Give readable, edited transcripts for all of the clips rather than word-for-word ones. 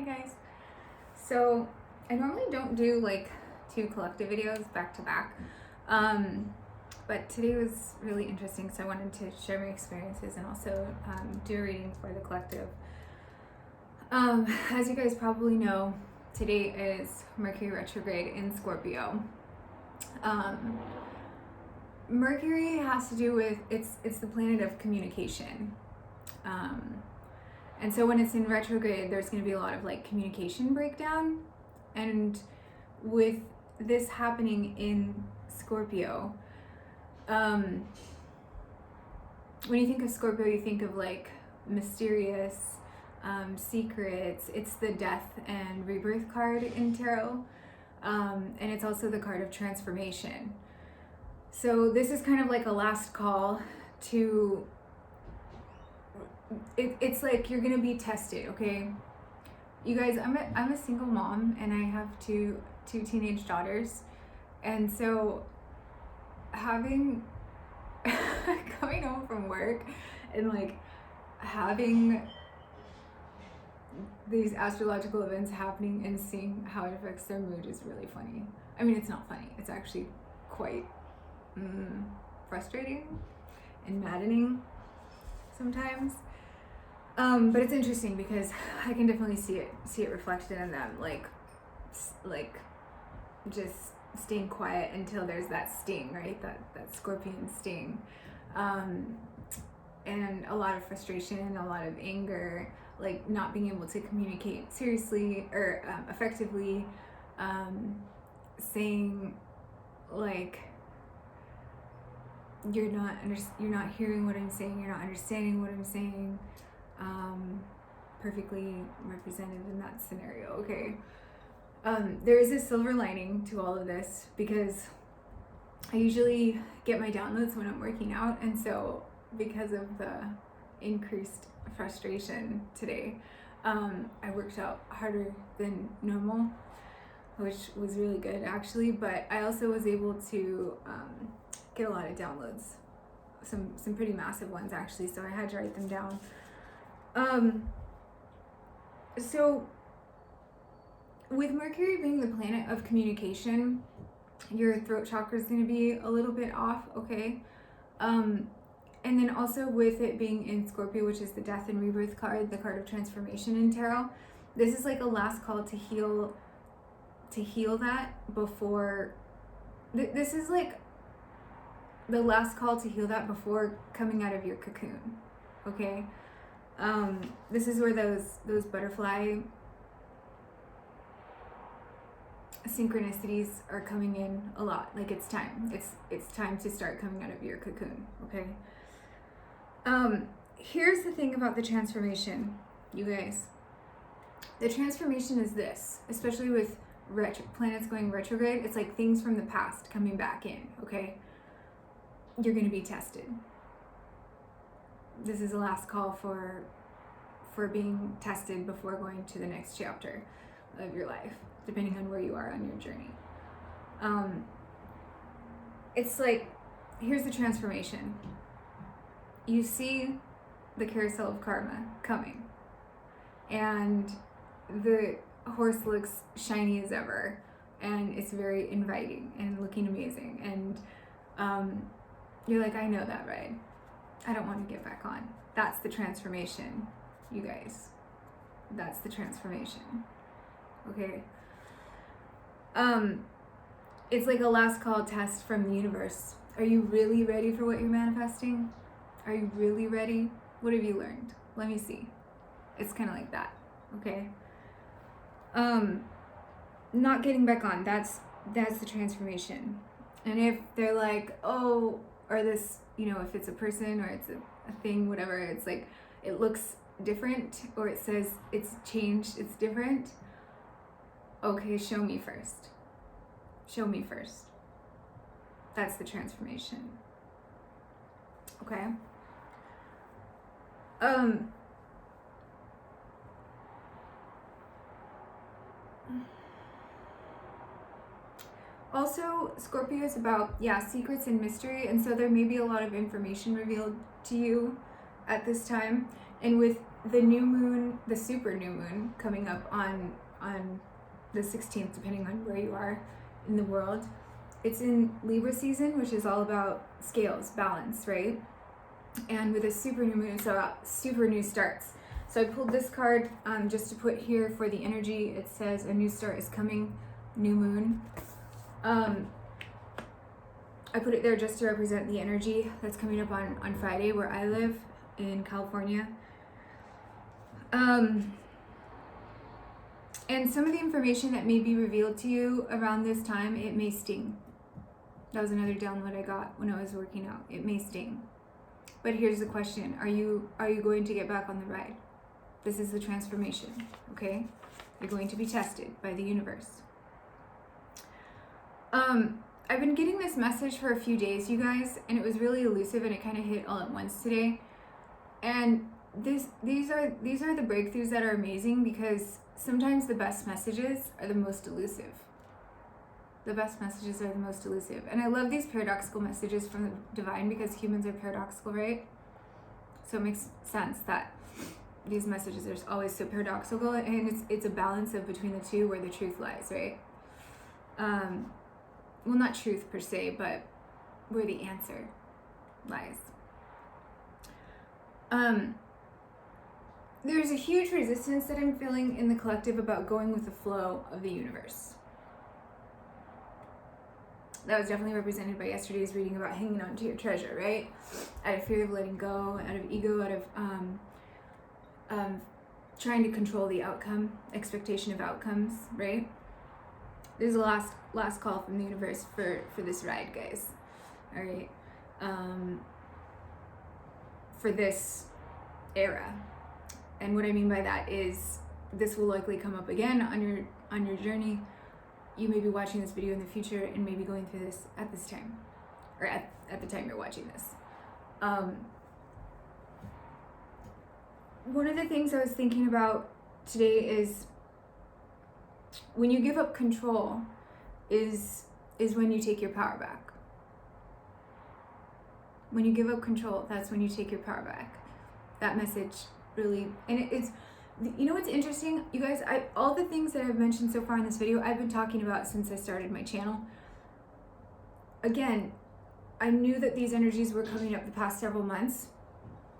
Hi guys. So I normally don't do like 2 collective videos back to back, but today was really interesting, so I wanted to share my experiences and also do a reading for the collective. As you guys probably know, today is Mercury retrograde in Scorpio. Mercury has to do with it's the planet of communication. And so when it's in retrograde, there's going to be a lot of like communication breakdown. And with this happening in Scorpio, when you think of Scorpio, you think of like mysterious secrets. It's the death and rebirth card in tarot. And it's also the card of transformation. So this is kind of like a last call to it's like you're gonna be tested, okay? You guys, I'm a single mom and I have two teenage daughters, and so having coming home from work and like having these astrological events happening and seeing how it affects their mood is really funny. I mean, it's not funny, it's actually quite frustrating and maddening sometimes. But it's interesting because I can definitely see it reflected in them, like just staying quiet until there's that sting, right? That scorpion sting, and a lot of frustration, a lot of anger, like not being able to communicate seriously or effectively, saying like you're not hearing what I'm saying, you're not understanding what I'm saying. Perfectly represented in that scenario, okay? There is a silver lining to all of this because I usually get my downloads when I'm working out, and so because of the increased frustration today, I worked out harder than normal, which was really good actually, but I also was able to get a lot of downloads, some pretty massive ones actually, so I had to write them down. So with Mercury being the planet of communication, your throat chakra is going to be a little bit off, okay? And then also with it being in Scorpio, which is the death and rebirth card, the card of transformation in tarot, this is like a last call to heal that before, this is like the last call to heal that before coming out of your cocoon, okay? This is where those butterfly synchronicities are coming in a lot. Like it's time to start coming out of your cocoon, okay? Here's the thing about the transformation, you guys. The transformation is this, especially with planets going retrograde, it's like things from the past coming back in, okay? You're going to be tested. This is the last call for being tested before going to the next chapter of your life, depending on where you are on your journey. It's like, here's the transformation. You see the carousel of karma coming, and the horse looks shiny as ever, and it's very inviting and looking amazing, and you're like, I know that ride. I don't want to get back on. That's the transformation, you guys. That's the transformation. Okay. It's like a last call test from the universe. Are you really ready for what you're manifesting? Are you really ready? What have you learned? Let me see. It's kind of like that. Okay. Not getting back on. That's the transformation. And if they're like, oh, or this, if it's a person or it's a thing, whatever, it's like, it looks different, or it says it's changed, it's different. Okay, show me first. Show me first. That's the transformation. Okay? Also, Scorpio is about, secrets and mystery, and so there may be a lot of information revealed to you at this time. And with the new moon, the super new moon coming up on the 16th, depending on where you are in the world. It's in Libra season, which is all about scales, balance, right? And with a super new moon, it's about super new starts. So I pulled this card just to put here for the energy. It says a new start is coming, new moon. I put it there just to represent the energy that's coming up on Friday where I live in California. And some of the information that may be revealed to you around this time, it may sting. That was another download I got when I was working out. It may sting. But here's the question. Are you going to get back on the ride? This is the transformation, okay? You're going to be tested by the universe. I've been getting this message for a few days, you guys, and it was really elusive and it kind of hit all at once today. And these are the breakthroughs that are amazing, because sometimes the best messages are the most elusive. The best messages are the most elusive. And I love these paradoxical messages from the divine, because humans are paradoxical, right? So it makes sense that these messages are always so paradoxical, and it's a balance of between the two where the truth lies, right? Well, not truth per se, but where the answer lies. There's a huge resistance that I'm feeling in the collective about going with the flow of the universe. That was definitely represented by yesterday's reading about hanging on to your treasure, right? Out of fear of letting go, out of ego, out of trying to control the outcome, expectation of outcomes, right? There's a last call from the universe for this ride, guys. All right, for this era. And what I mean by that is this will likely come up again on your journey. You may be watching this video in the future and maybe going through this at this time, or at the time you're watching this. One of the things I was thinking about today is when you give up control is when you take your power back. When you give up control, that's when you take your power back. That message really, and it's, you know what's interesting, you guys, all the things that I've mentioned so far in this video, I've been talking about since I started my channel. Again, I knew that these energies were coming up the past several months,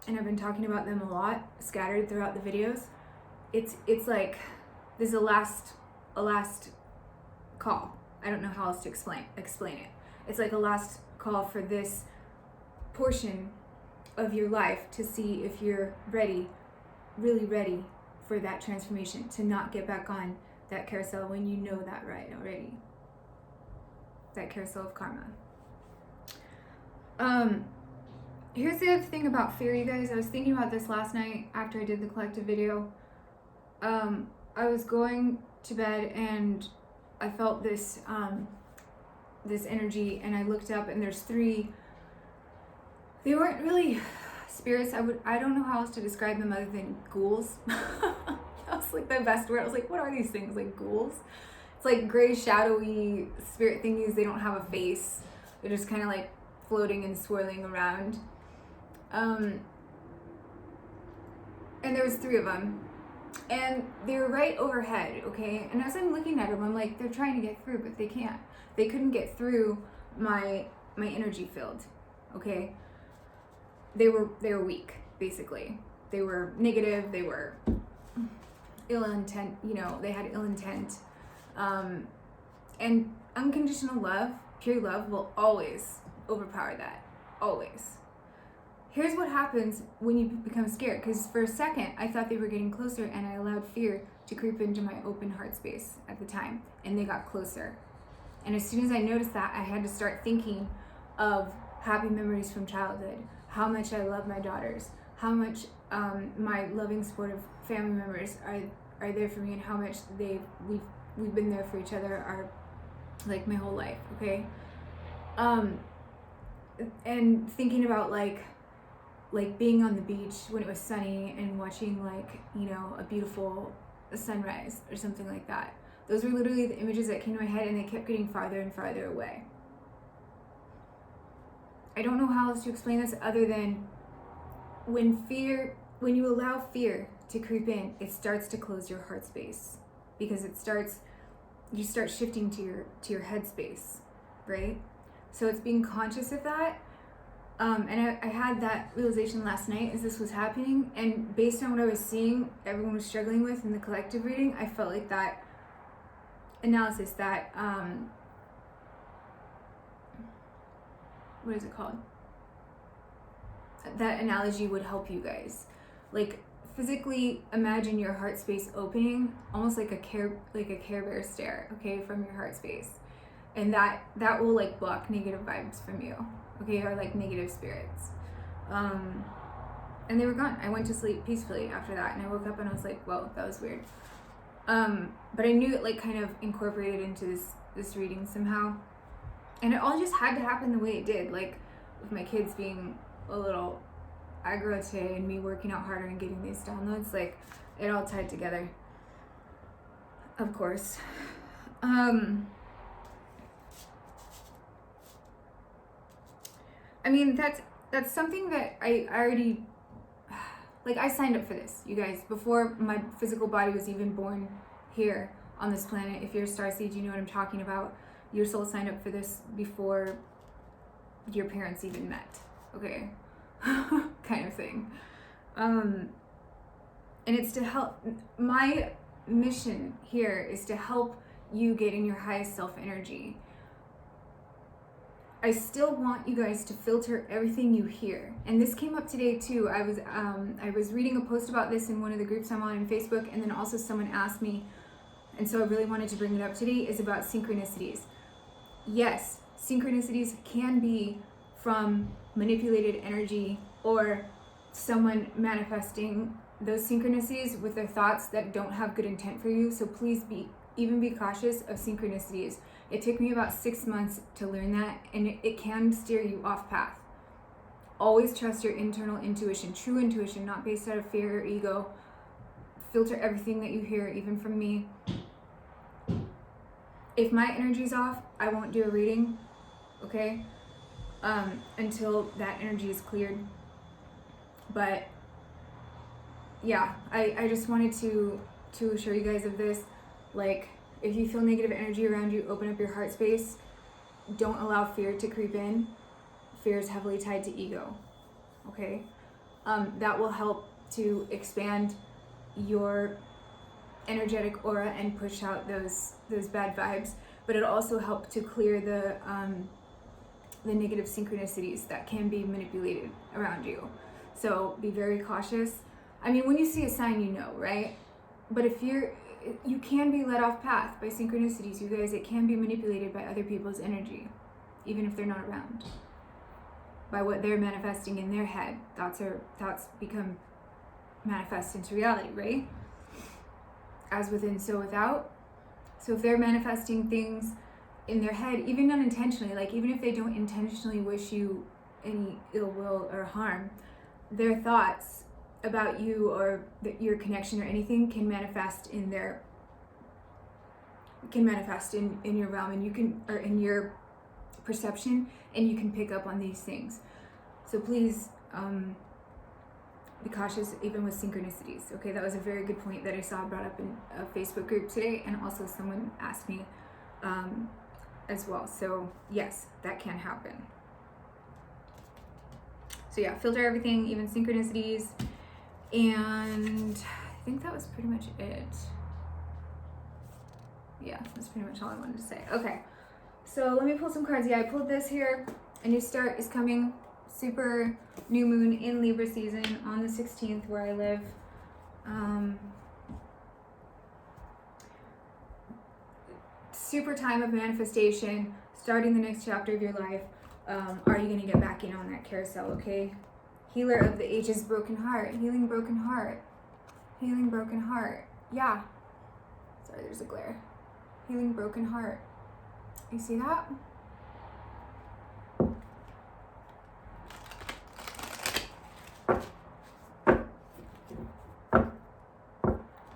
and I've been talking about them a lot, scattered throughout the videos. It's like this is a last call. I don't know how else to explain it. It's like a last call for this portion of your life to see if you're ready, really ready for that transformation, to not get back on that carousel when you know that right already. That carousel of karma. Here's the other thing about fear, you guys. I was thinking about this last night after I did the collective video. I was going to bed and I felt this this energy, and I looked up and there's three. They weren't really spirits. I don't know how else to describe them other than ghouls. That was like the best word. I was like, what are these things? Like ghouls? It's like gray, shadowy spirit thingies. They don't have a face. They're just kind of like floating and swirling around. And there was three of them. And they were right overhead, okay? And as I'm looking at them, I'm like, they're trying to get through, but they can't. They couldn't get through my energy field, okay? They were weak, basically. They were negative, they were ill intent, you know, they had ill intent. And unconditional love, pure love, will always overpower that, always. Here's what happens when you become scared, because for a second, I thought they were getting closer, and I allowed fear to creep into my open heart space at the time, and they got closer. And as soon as I noticed that, I had to start thinking of happy memories from childhood, how much I love my daughters, how much my loving, supportive family members are there for me, and how much we've been there for each other like my whole life, okay? And thinking about like being on the beach when it was sunny and watching like, you know, a beautiful sunrise or something like that. Those were literally the images that came to my head, and they kept getting farther and farther away. I don't know how else to explain this other than when fear when you allow fear to creep in, it starts to close your heart space, because you start shifting to your head space, right? So it's being conscious of that. And I had that realization last night as this was happening, and based on what I was seeing everyone was struggling with in the collective reading, I felt like that analysis, that what is it called? That analogy would help you guys. Like, physically imagine your heart space opening, almost like a Care Bear stare, okay, from your heart space, and that will like block negative vibes from you, okay, or like negative spirits. And they were gone. I went to sleep peacefully after that, and I woke up and I was like, whoa, that was weird. But I knew it like kind of incorporated into this reading somehow, and it all just had to happen the way it did, like with my kids being a little aggro today and me working out harder and getting these downloads, like it all tied together, of course. I mean, that's something that I already, like, I signed up for this, you guys, before my physical body was even born here on this planet. If you're a starseed, you know what I'm talking about. Your soul signed up for this before your parents even met, okay? Kind of thing. And it's to help. My mission here is to help you get in your highest self energy. I still want you guys to filter everything you hear. And this came up today too. I was reading a post about this in one of the groups I'm on in Facebook, and then also someone asked me, and so I really wanted to bring it up today, is about synchronicities. Yes, synchronicities can be from manipulated energy, or someone manifesting those synchronicities with their thoughts that don't have good intent for you. So please be cautious of synchronicities. It took me about 6 months to learn that, and it can steer you off path. Always trust your internal intuition, true intuition, not based out of fear or ego. Filter everything that you hear, even from me. If my energy's off, I won't do a reading, okay? Until that energy is cleared. But yeah, I just wanted to assure you guys of this. Like, if you feel negative energy around you, open up your heart space. Don't allow fear to creep in. Fear is heavily tied to ego, okay? That will help to expand your energetic aura and push out those bad vibes, but it'll also help to clear the negative synchronicities that can be manipulated around you. So be very cautious. I mean, when you see a sign, you know, right? But if you can be led off path by synchronicities, you guys. It can be manipulated by other people's energy, even if they're not around, by what they're manifesting in their head. Thoughts become manifest into reality, right? As within, so without. So if they're manifesting things in their head, even unintentionally, like even if they don't intentionally wish you any ill will or harm, their thoughts about you or your connection or anything can manifest in your realm, and you can, or in your perception, and you can pick up on these things. So please be cautious even with synchronicities. Okay, that was a very good point that I saw brought up in a Facebook group today, and also someone asked me as well. So yes, that can happen. So yeah, filter everything, even synchronicities. And I think that was pretty much it. Yeah, that's pretty much all I wanted to say. Okay, so let me pull some cards. Yeah, I pulled this here. A new start is coming. Super new moon in Libra season on the 16th where I live. Super time of manifestation, starting the next chapter of your life. Are you going to get back in on that carousel, okay? Healer of the ages, broken heart. Healing broken heart. Healing broken heart. Yeah. Sorry, there's a glare. Healing broken heart. You see that?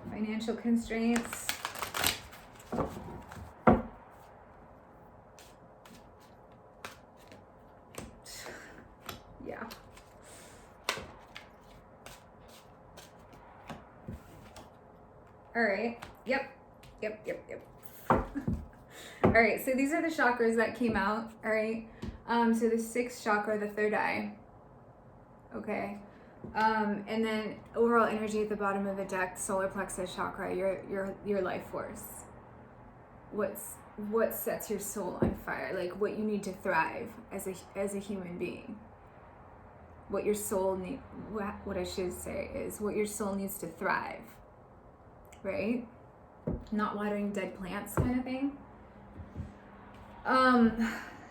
Financial constraints. Yeah. Yep. All right, so these are the chakras that came out, all right? So the sixth chakra, the third eye, okay? And then overall energy at the bottom of the deck, solar plexus chakra, your life force. What sets your soul on fire? Like what you need to thrive as a human being. What your soul need, what I should say is what your soul needs to thrive, right? Not watering dead plants kind of thing.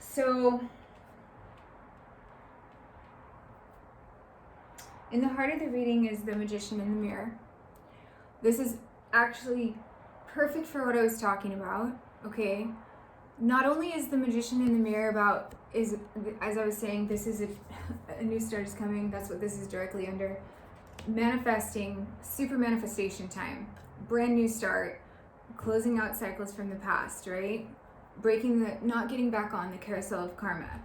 So in the heart of the reading is the Magician in the mirror. This is actually perfect for what I was talking about, okay? Not only is the Magician in the mirror as I was saying, this is a new start is coming. That's what this is directly under. Manifesting, super manifestation time, brand new start, closing out cycles from the past, right? Not getting back on the carousel of karma,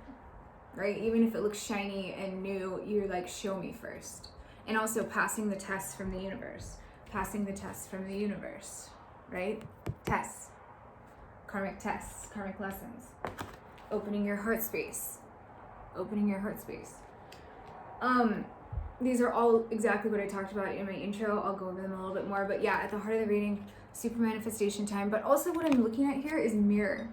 right? Even if it looks shiny and new, you're like, show me first. And also passing the tests from the universe, right? Tests, karmic lessons, opening your heart space. These are all exactly what I talked about in my intro. I'll go over them a little bit more, but yeah, at the heart of the reading, super manifestation time. But also what I'm looking at here is mirror,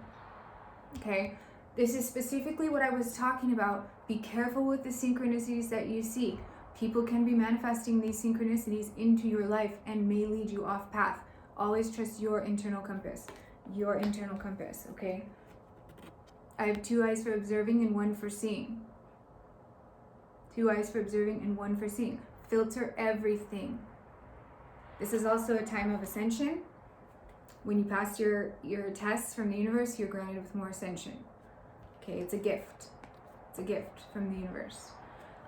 okay? This is specifically what I was talking about. Be careful with the synchronicities that you seek. People can be manifesting these synchronicities into your life and may lead you off path. Always trust your internal compass, okay? I have 2 eyes for observing and 1 for seeing. 2 eyes for observing and 1 for seeing. Filter everything. This is also a time of ascension. When you pass your tests from the universe, you're granted with more ascension. Okay, it's a gift. It's a gift from the universe.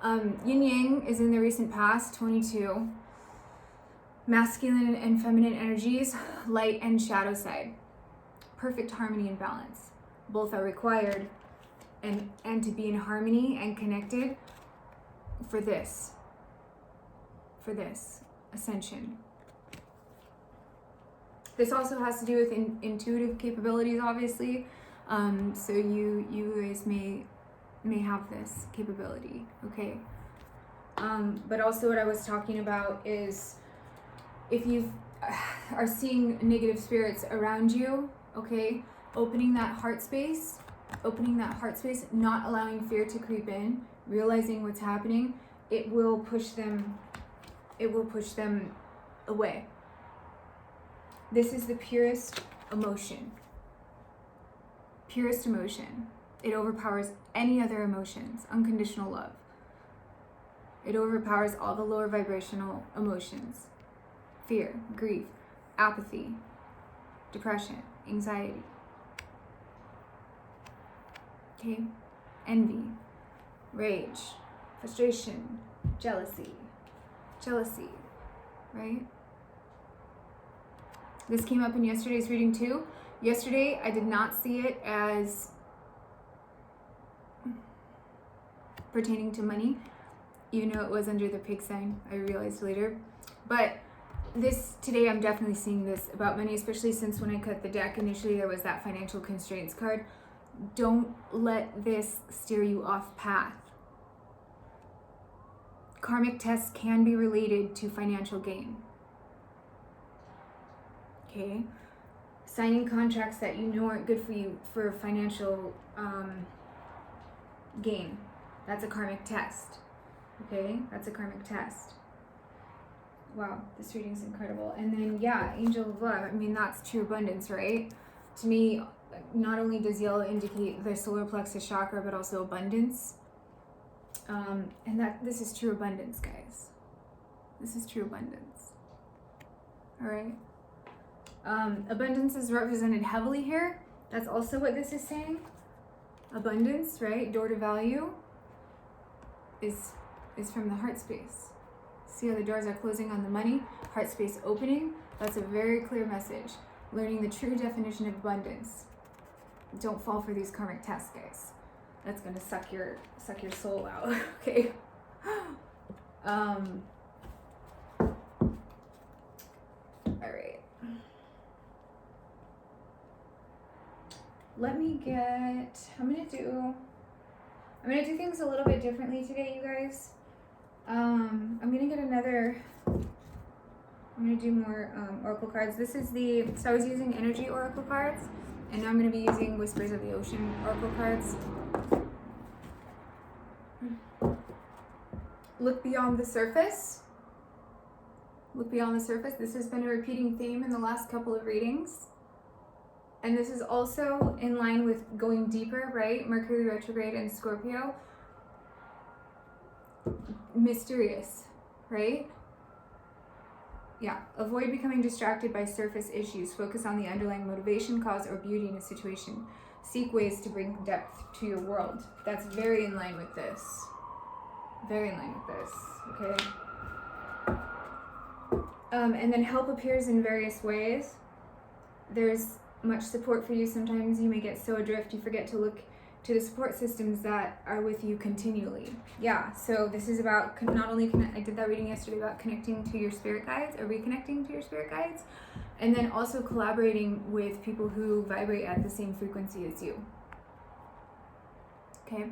Yin Yang is in the recent past, 22. Masculine and feminine energies, light and shadow side. Perfect harmony and balance. Both are required and to be in harmony and connected for this ascension. This also has to do with intuitive capabilities, obviously. So you guys may have this capability, okay? But also what I was talking about is if you are seeing negative spirits around you, okay, opening that heart space, not allowing fear to creep in, realizing what's happening, it will push them away. This is the purest emotion. It overpowers any other emotions. Unconditional love. It overpowers all the lower vibrational emotions. Fear, grief, apathy, depression, anxiety. Okay? Envy, rage, frustration, jealousy, right? This came up in yesterday's reading too. Yesterday, I did not see it as pertaining to money, even though it was under the pig sign, I realized later. But today I'm definitely seeing this about money, especially since when I cut the deck, initially there was that financial constraints card. Don't let this steer you off path. Karmic tests can be related to financial gain. Okay? Signing contracts that you know aren't good for you for financial gain. That's a karmic test. Okay? That's a karmic test. Wow, this reading's incredible. And then, yeah, Angel of Love. I mean, that's true abundance, right? To me, not only does yellow indicate the solar plexus chakra, but also abundance. And this is true abundance, guys. This is true abundance. All right? Abundance is represented heavily here. That's also what this is saying. Abundance, right? Door to value is from the heart space. See how the doors are closing on the money? Heart space opening. That's a very clear message. Learning the true definition of abundance. Don't fall for these karmic tests, guys. That's gonna suck your soul out. Okay. All right. I'm gonna do things a little bit differently today, you guys. I'm gonna do more oracle cards. So I was using energy oracle cards, and now I'm gonna be using Whispers of the Ocean oracle cards. Look beyond the surface. Look beyond the surface. This has been a repeating theme in the last couple of readings. And this is also in line with going deeper, right? Mercury retrograde and Scorpio. Mysterious, right? Yeah. Avoid becoming distracted by surface issues. Focus on the underlying motivation, cause, or beauty in a situation. Seek ways to bring depth to your world. That's very in line with this. Very in line with this, okay? And then help appears in various ways. There's much support for you. Sometimes you may get so adrift you forget to look to the support systems that are with you continually. Yeah, so this is about not only I did that reading yesterday about connecting to your spirit guides or reconnecting to your spirit guides, and then also collaborating with people who vibrate at the same frequency as you. Okay?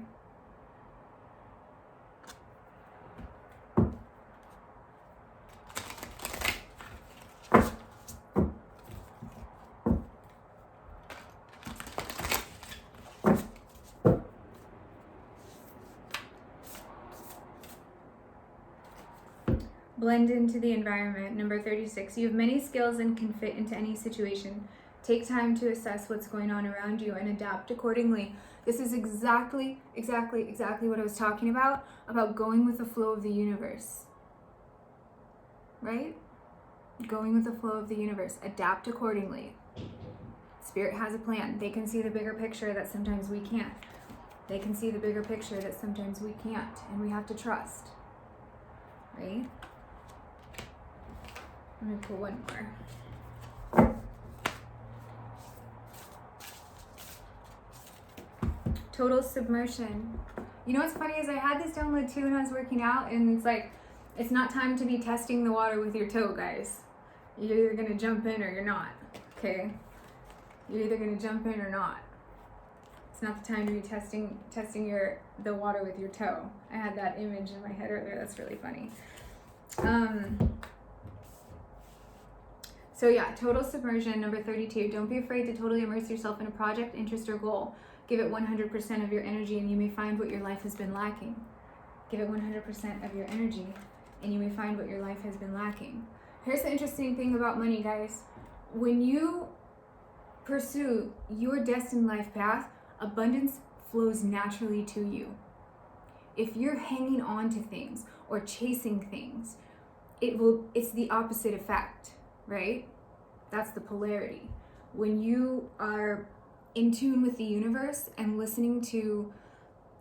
Blend into the environment. Number 36. You have many skills and can fit into any situation. Take time to assess what's going on around you and adapt accordingly. This is exactly what I was talking about going with the flow of the universe. Right? Going with the flow of the universe. Adapt accordingly. Spirit has a plan. They can see the bigger picture that sometimes we can't. They can see the bigger picture that sometimes we can't, and we have to trust. Right? I'm going to pull one more. Total submersion. You know what's funny is I had this download too when I was working out, and it's like, it's not time to be testing the water with your toe, guys. You're either going to jump in or you're not, okay? You're either going to jump in or not. It's not the time to be testing the water with your toe. I had that image in my head earlier. That's really funny. So yeah, total submersion, number 32. Don't be afraid to totally immerse yourself in a project, interest, or goal. Give it 100% of your energy and you may find what your life has been lacking. Give it 100% of your energy and you may find what your life has been lacking. Here's the interesting thing about money, guys. When you pursue your destined life path, abundance flows naturally to you. If you're hanging on to things or chasing things, it's the opposite effect, right? That's the polarity. When you are in tune with the universe and listening to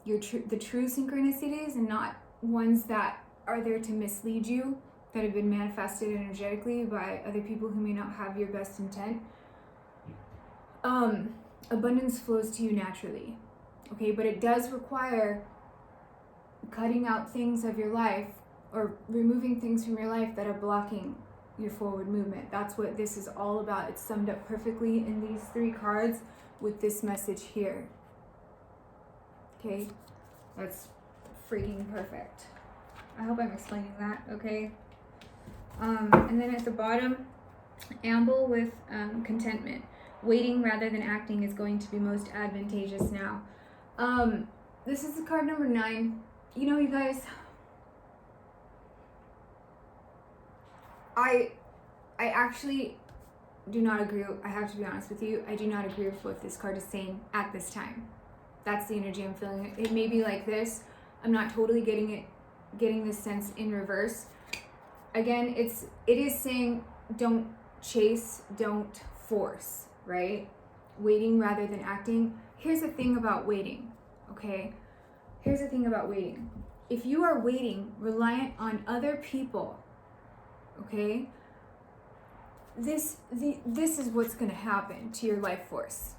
the true synchronicities and not ones that are there to mislead you, that have been manifested energetically by other people who may not have your best intent, abundance flows to you naturally. Okay, but it does require cutting out things of your life or removing things from your life that are blocking your forward movement. That's what this is all about. It's summed up perfectly in these 3 cards with this message here. Okay, that's freaking perfect. I hope I'm explaining that, okay? And then at the bottom, amble with contentment. Waiting rather than acting is going to be most advantageous now. This is the card number 9. You know, you guys, I actually do not agree. I have to be honest with you. I do not agree with what this card is saying at this time. That's the energy I'm feeling. It may be like this. I'm not totally getting this sense in reverse. Again, it is saying don't chase, don't force, right? Waiting rather than acting. Here's the thing about waiting, okay? Here's the thing about waiting. If you are waiting reliant on other people, okay, this is what's going to happen to your life force.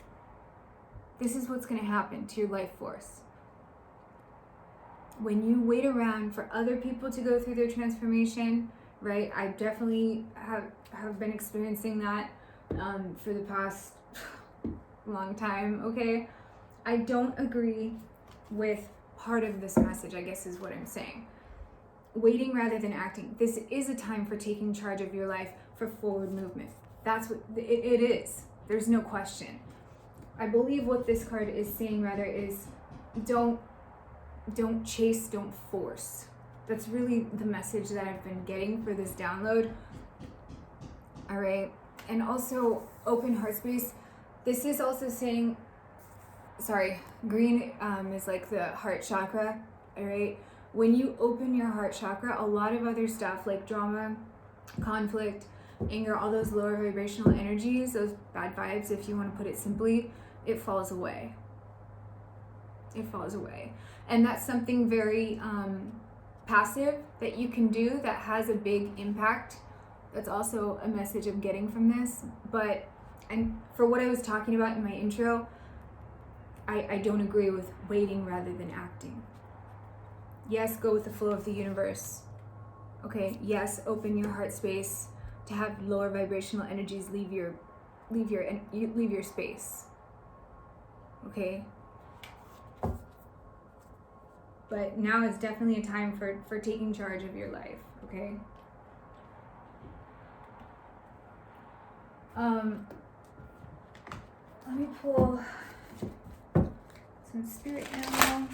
This is what's going to happen to your life force. When you wait around for other people to go through their transformation, right? I definitely have been experiencing that for the past long time, okay? I don't agree with part of this message, I guess is what I'm saying. Waiting rather than acting. This is a time for taking charge of your life, for forward movement. That's what it is. There's no question. I believe what this card is saying rather is don't chase, don't force. That's really the message that I've been getting for this download. All right. And also open heart space. This is also saying, green is like the heart chakra. All right. When you open your heart chakra, a lot of other stuff like drama, conflict, anger, all those lower vibrational energies, those bad vibes, if you want to put it simply, it falls away. It falls away. And that's something very passive that you can do that has a big impact. That's also a message I'm getting from this. But, and for what I was talking about in my intro, I don't agree with waiting rather than acting. Yes, go with the flow of the universe. Okay, yes, open your heart space to have lower vibrational energies leave your space. Okay? But now is definitely a time for taking charge of your life, okay? Let me pull some spirit animal.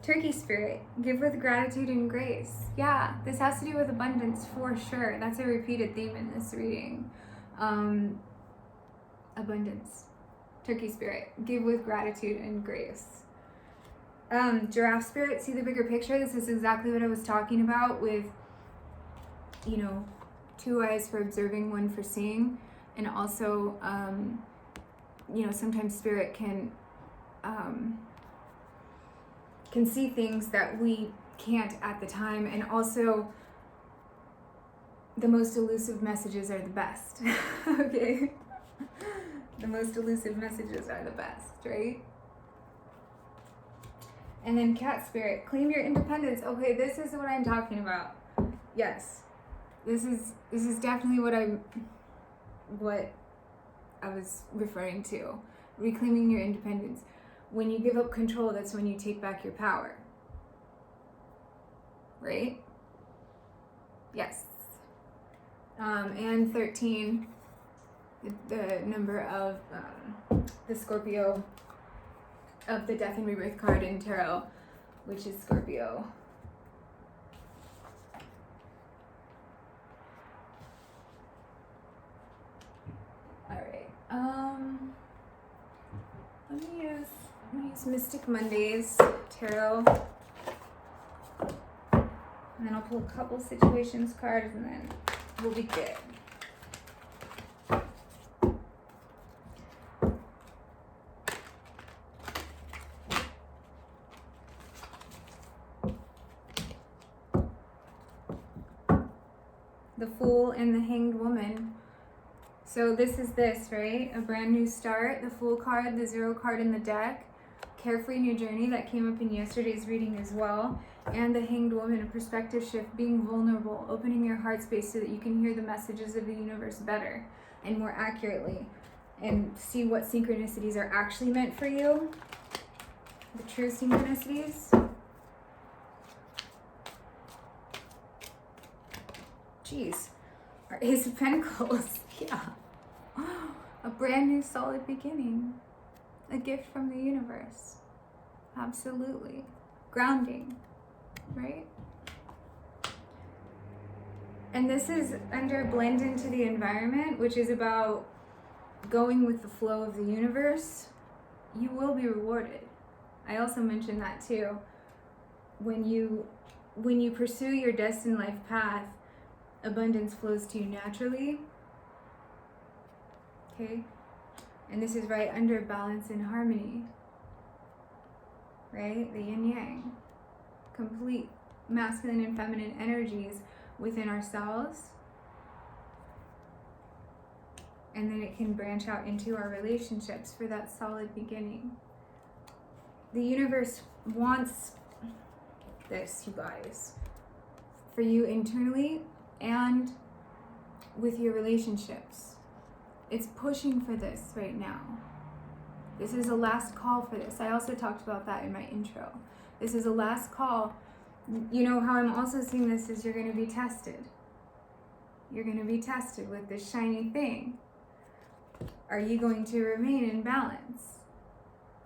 Turkey spirit, give with gratitude and grace. Yeah, this has to do with abundance for sure. That's a repeated theme in this reading. Abundance. Turkey spirit, give with gratitude and grace. Giraffe spirit, see the bigger picture. This is exactly what I was talking about with, 2 eyes for observing, 1 for seeing. And also, sometimes spirit can see things that we can't at the time. And also, the most elusive messages are the best. Okay? The most elusive messages are the best, right? And then cat spirit, claim your independence. Okay, this is what I'm talking about. Yes. This is definitely what I was referring to. Reclaiming your independence. When you give up control, that's when you take back your power. Right? Yes. And 13, the number of the Scorpio of the Death and Rebirth card in Tarot, which is Scorpio. All right. Let me use Mystic Mondays Tarot, and then I'll pull a couple situations cards, and then we'll be good. The Fool and the Hanged Woman. So this is right? A brand new start. The Fool card, the 0 card in the deck. Carefree new journey that came up in yesterday's reading as well. And the Hanged Woman, a perspective shift, being vulnerable, opening your heart space so that you can hear the messages of the universe better and more accurately, and see what synchronicities are actually meant for you. The true synchronicities. Jeez. Our Ace of Pentacles. Yeah. A brand new solid beginning. A gift from the universe. Absolutely. Grounding. Right? And this is under blend into the environment, which is about going with the flow of the universe. You will be rewarded. I also mentioned that too. When you pursue your destined life path, abundance flows to you naturally. Okay? And this is right under balance and harmony. Right? The yin yang. Complete masculine and feminine energies within ourselves. and then it can branch out into our relationships for that solid beginning. The universe wants this, you guys, for you internally and with your relationships. It's pushing for this right now. This is a last call for this. I also talked about that in my intro. This is a last call. You know how I'm also seeing this is you're going to be tested. You're going to be tested with this shiny thing. Are you going to remain in balance?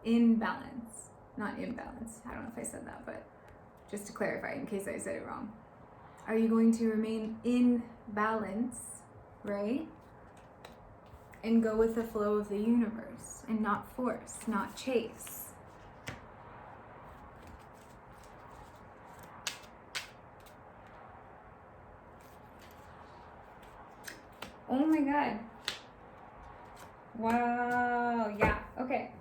In balance, not imbalance. I don't know if I said that, but just to clarify in case I said it wrong. Are you going to remain in balance, right? And go with the flow of the universe and not force, not chase. Oh my God. Wow. Yeah. Okay.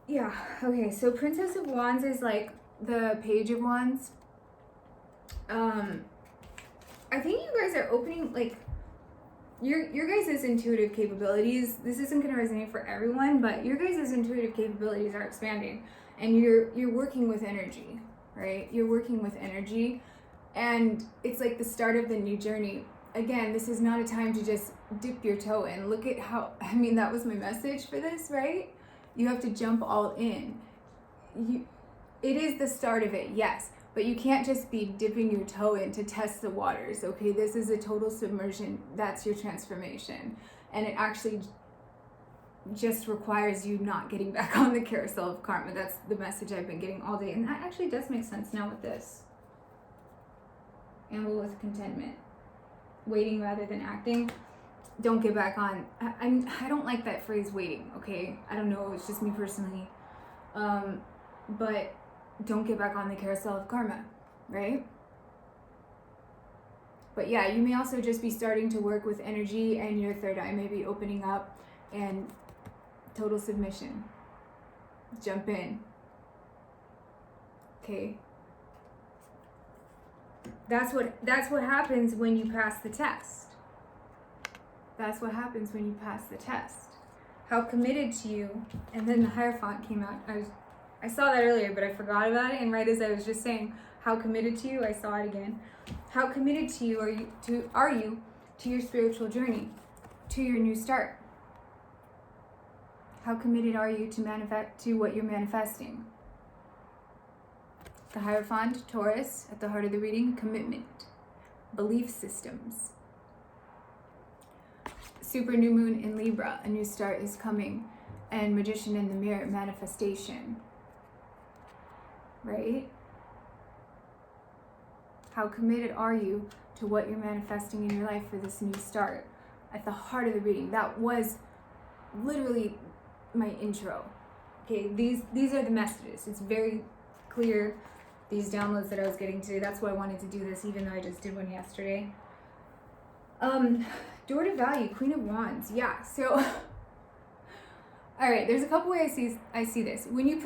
Yeah. Okay. So Princess of Wands is like the Page of Wands. I think you guys are opening like your guys' intuitive capabilities. This isn't going to resonate for everyone, but your guys' intuitive capabilities are expanding, and you're working with energy, right? You're working with energy, and it's like the start of the new journey. Again, this is not a time to just dip your toe in. Look at how, I mean, that was my message for this, right? You have to jump all in. It is the start of it, yes, but you can't just be dipping your toe in to test the waters, okay? This is a total submersion. That's your transformation. And it actually just requires you not getting back on the carousel of karma. That's the message I've been getting all day. And that actually does make sense now with this. Amble with contentment. Waiting rather than acting. Don't get back on. I don't like that phrase waiting, okay? I don't know, it's just me personally. But don't get back on the carousel of karma, right? But yeah, you may also just be starting to work with energy, and your third eye may be opening up, and total submission. Jump in. Okay? That's what happens when you pass the test. That's what happens when you pass the test. How committed to you, and then the Hierophant came out. I saw that earlier, but I forgot about it, and right as I was just saying how committed to you, I saw it again. How committed to you are you to your spiritual journey, to your new start? How committed are you to what you're manifesting? The Hierophant, Taurus, at the heart of the reading, commitment, belief systems. Super new moon in Libra, a new start is coming, and Magician in the mirror, manifestation. Right? How committed are you to what you're manifesting in your life for this new start? At the heart of the reading, that was literally my intro. Okay, these are the messages. It's very clear, these downloads that I was getting today. That's why I wanted to do this, even though I just did one yesterday. Door to value, Queen of Wands. Yeah, so all right, there's a couple ways I see this. When you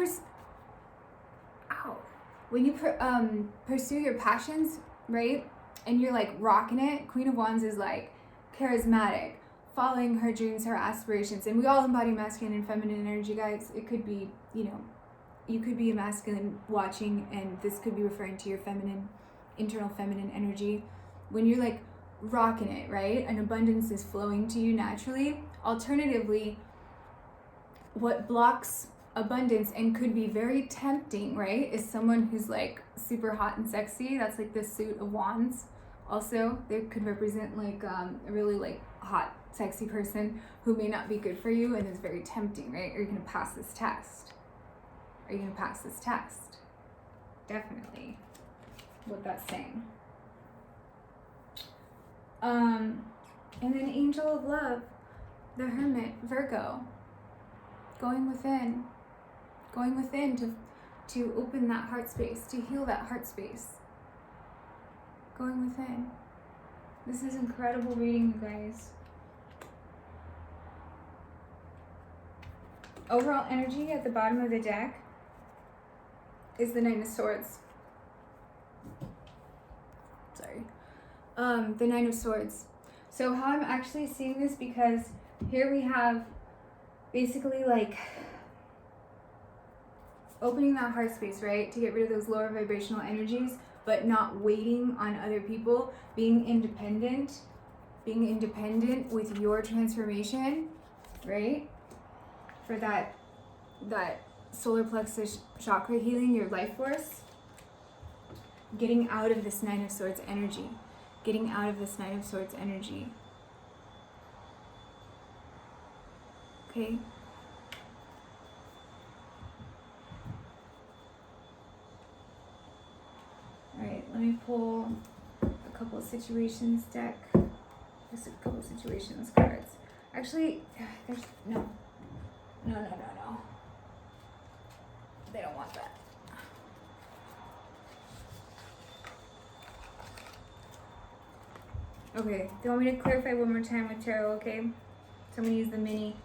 pursue your passions, right? And you're like rocking it. Queen of Wands is like charismatic, following her dreams, her aspirations. And we all embody masculine and feminine energy, guys. It could be, you could be a masculine watching, and this could be referring to your feminine, internal feminine energy. When you're like rocking it, right? And abundance is flowing to you naturally. Alternatively, what blocks abundance and could be very tempting, right, is someone who's like super hot and sexy. That's like the suit of wands. Also, they could represent like a really like hot, sexy person who may not be good for you, and is very tempting, right? Are you going to pass this test? Are you going to pass this test? Definitely what that's saying. And then Angel of Love, the Hermit, Virgo, going within to open that heart space, to heal that heart space. Going within. This is incredible reading, you guys. Overall energy at the bottom of the deck is the Nine of Swords. Sorry. the Nine of Swords. So how I'm actually seeing this, because here we have basically like opening that heart space, right? To get rid of those lower vibrational energies, but not waiting on other people, being independent with your transformation, right? For that solar plexus chakra healing, your life force. Getting out of this Nine of Swords energy. Getting out of this Nine of Swords energy. Okay? Alright, let me pull a couple of situations deck. Just a couple of situations cards. Actually, there's no. They don't want that. Okay, do you want me to clarify one more time with tarot, okay? So I'm going to use the mini.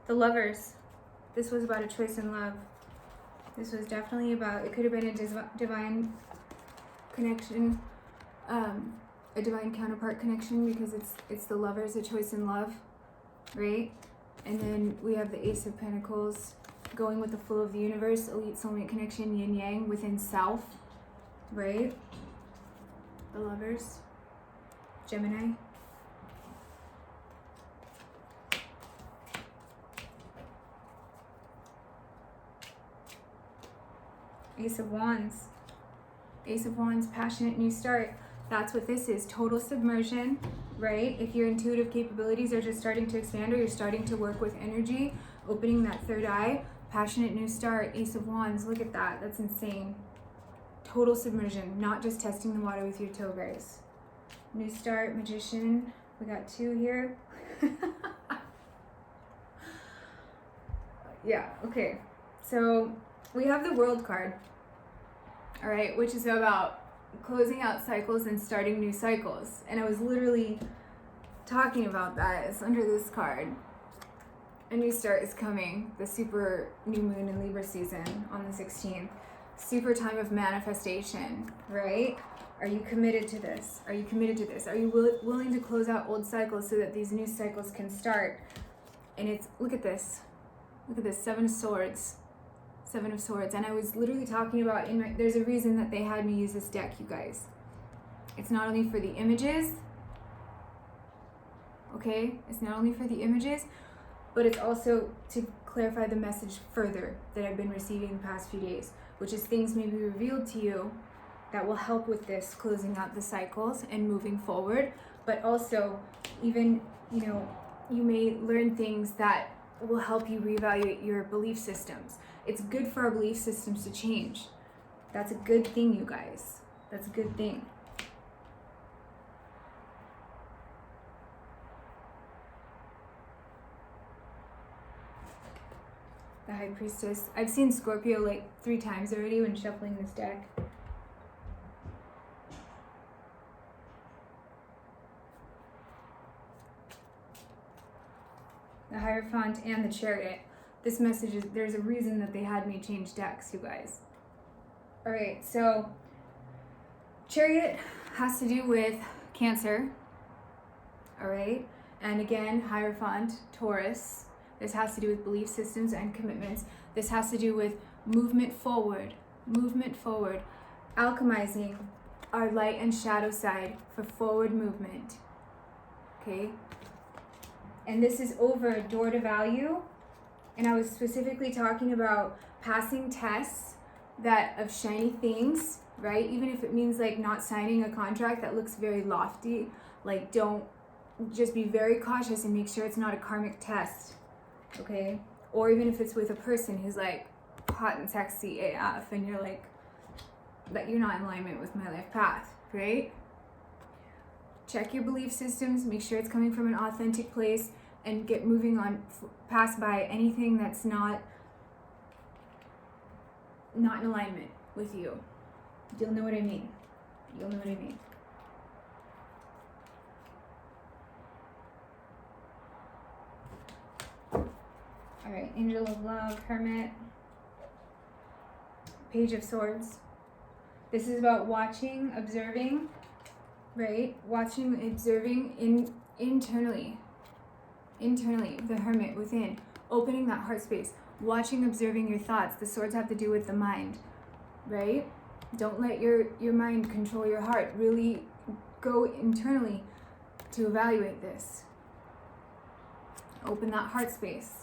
The Lovers. This was about a choice in love. This was definitely about, it could have been a divine connection, a divine counterpart connection, because it's the Lovers, a choice in love, right? And then we have the Ace of Pentacles, going with the flow of the universe, elite soulmate connection, yin yang, within self, right? The Lovers, Gemini. Ace of Wands. Ace of Wands, passionate new start. That's what this is, total submersion, right? If your intuitive capabilities are just starting to expand, or you're starting to work with energy, opening that third eye, passionate new start, Ace of Wands, look at that, that's insane. Total submersion, not just testing the water with your toe, guys. New start, Magician, we got two here. Yeah, okay, so we have the World card, all right, which is about closing out cycles and starting new cycles. And I was literally talking about that. It's under this card. A new start is coming. The super new moon in Libra season on the 16th. Super time of manifestation, right? Are you committed to this? Are you committed to this? Are you willing to close out old cycles so that these new cycles can start? And it's, look at this. Look at this, Seven of Swords. Seven of Swords. And I was literally talking about, there's a reason that they had me use this deck, you guys. It's not only for the images, okay? It's not only for the images, but it's also to clarify the message further that I've been receiving the past few days, which is things may be revealed to you that will help with this closing out the cycles and moving forward. But also, even, you may learn things that will help you reevaluate your belief systems. It's good for our belief systems to change. That's a good thing, you guys. That's a good thing. The High Priestess. I've seen Scorpio like 3 times already when shuffling this deck. The Hierophant and the Chariot. This message is, there's a reason that they had me change decks, you guys. All right, so Chariot has to do with Cancer, all right? And again, Hierophant, Taurus. This has to do with belief systems and commitments. This has to do with movement forward, alchemizing our light and shadow side for forward movement, okay? And this is over door to value. And I was specifically talking about passing tests that of shiny things, right? Even if it means like not signing a contract that looks very lofty, like don't, just be very cautious and make sure it's not a karmic test, okay? Or even if it's with a person who's like hot and sexy AF and you're like, that you're not in alignment with my life path, right? Check your belief systems, make sure it's coming from an authentic place, and get moving on, pass by anything that's not in alignment with you. You'll know what I mean. You'll know what I mean. All right, Angel of Love, Hermit, Page of Swords. This is about watching, observing, right? Watching, observing internally, the hermit within, opening that heart space, watching, observing your thoughts. The swords have to do with the mind, right? Don't let your mind control your heart. Really go internally to evaluate this. Open that heart space.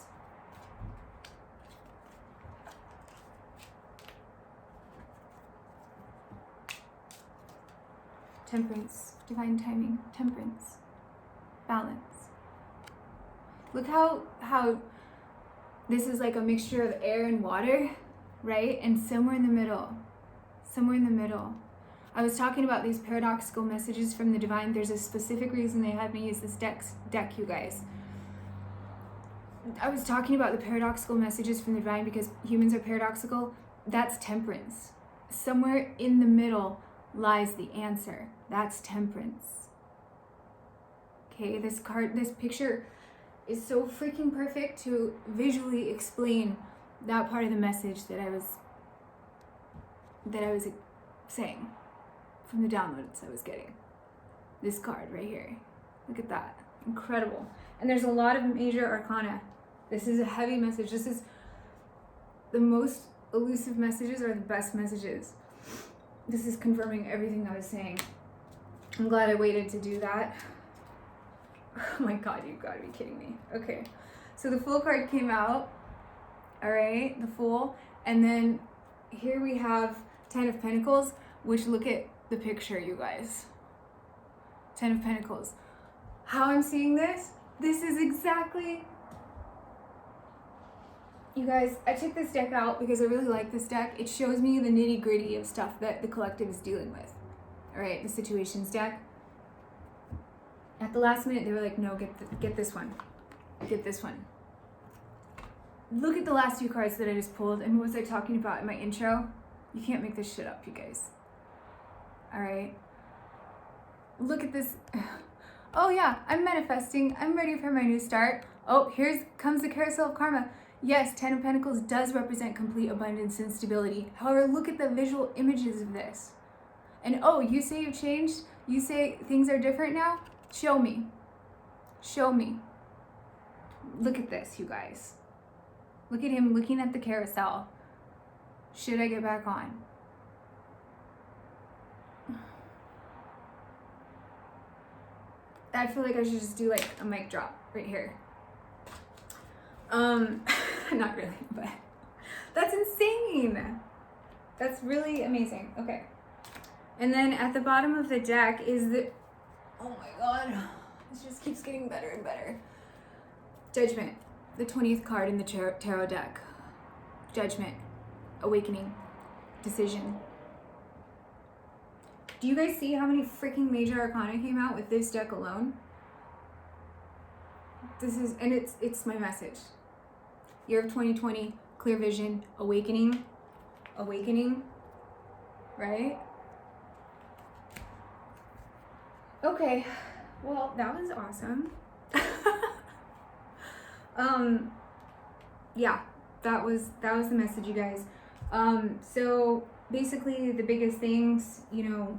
Temperance, divine timing, temperance, balance. Look how this is like a mixture of air and water, right? And somewhere in the middle, I was talking about these paradoxical messages from the divine. There's a specific reason they had me use this deck, you guys. I was talking about the paradoxical messages from the divine because humans are paradoxical. That's temperance. Somewhere in the middle lies the answer. That's temperance. Okay, this picture is so freaking perfect to visually explain that part of the message that I was saying from the downloads I was getting. This card right here. Look at that. Incredible. And there's a lot of major arcana. This is a heavy message. This is the most elusive messages are the best messages. This is confirming everything I was saying. I'm glad I waited to do that. Oh my God, you've got to be kidding me. Okay, so the Fool card came out. All right, the Fool. And then here we have 10 of Pentacles, which look at the picture, you guys. 10 of Pentacles. How I'm seeing this is exactly... You guys, I took this deck out because I really like this deck. It shows me the nitty gritty of stuff that the collective is dealing with. All right, the situations deck. At the last minute, they were like, no, get this one. Get this one. Look at the last few cards that I just pulled. And what was I talking about in my intro? You can't make this shit up, you guys. All right. Look at this. Oh yeah, I'm manifesting. I'm ready for my new start. Oh, here comes the carousel of karma. Yes, 10 of Pentacles does represent complete abundance and stability. However, look at the visual images of this. And oh, you say you've changed? You say things are different now? Show me. Show me. Look at this, you guys. Look at him looking at the carousel. Should I get back on? I feel like I should just do like a mic drop right here. Not really, but that's insane. That's really amazing. Okay. And then at the bottom of the deck is the, oh my God, this just keeps getting better and better. Judgment, the 20th card in the tarot deck. Judgment, awakening, decision. Do you guys see how many freaking major arcana came out with this deck alone? This is, and it's my message. Year of 2020, clear vision, awakening, right? Okay, well, that was awesome. Yeah, that was the message, you guys. So basically the biggest things, you know,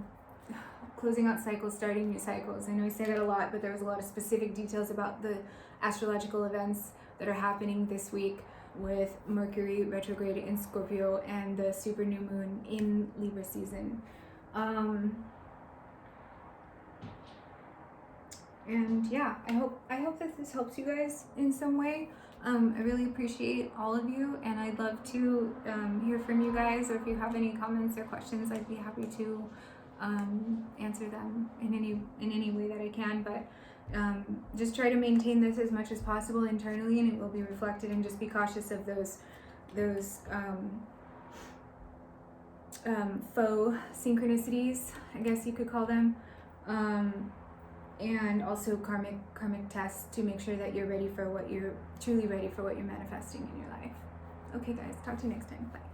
closing out cycles, starting new cycles. I know I say that a lot, but there was a lot of specific details about the astrological events that are happening this week with Mercury retrograde in Scorpio and the super new moon in Libra season. And yeah, I hope that this helps you guys in some way. I really appreciate all of you, and I'd love to hear from you guys, or if you have any comments or questions, I'd be happy to answer them in any way that I can. But just try to maintain this as much as possible internally, and it will be reflected, and just be cautious of those faux synchronicities, I guess you could call them, and also karmic tests to make sure that you're ready for what you're truly ready for what you're manifesting in your life. Okay guys, talk to you next time. Bye.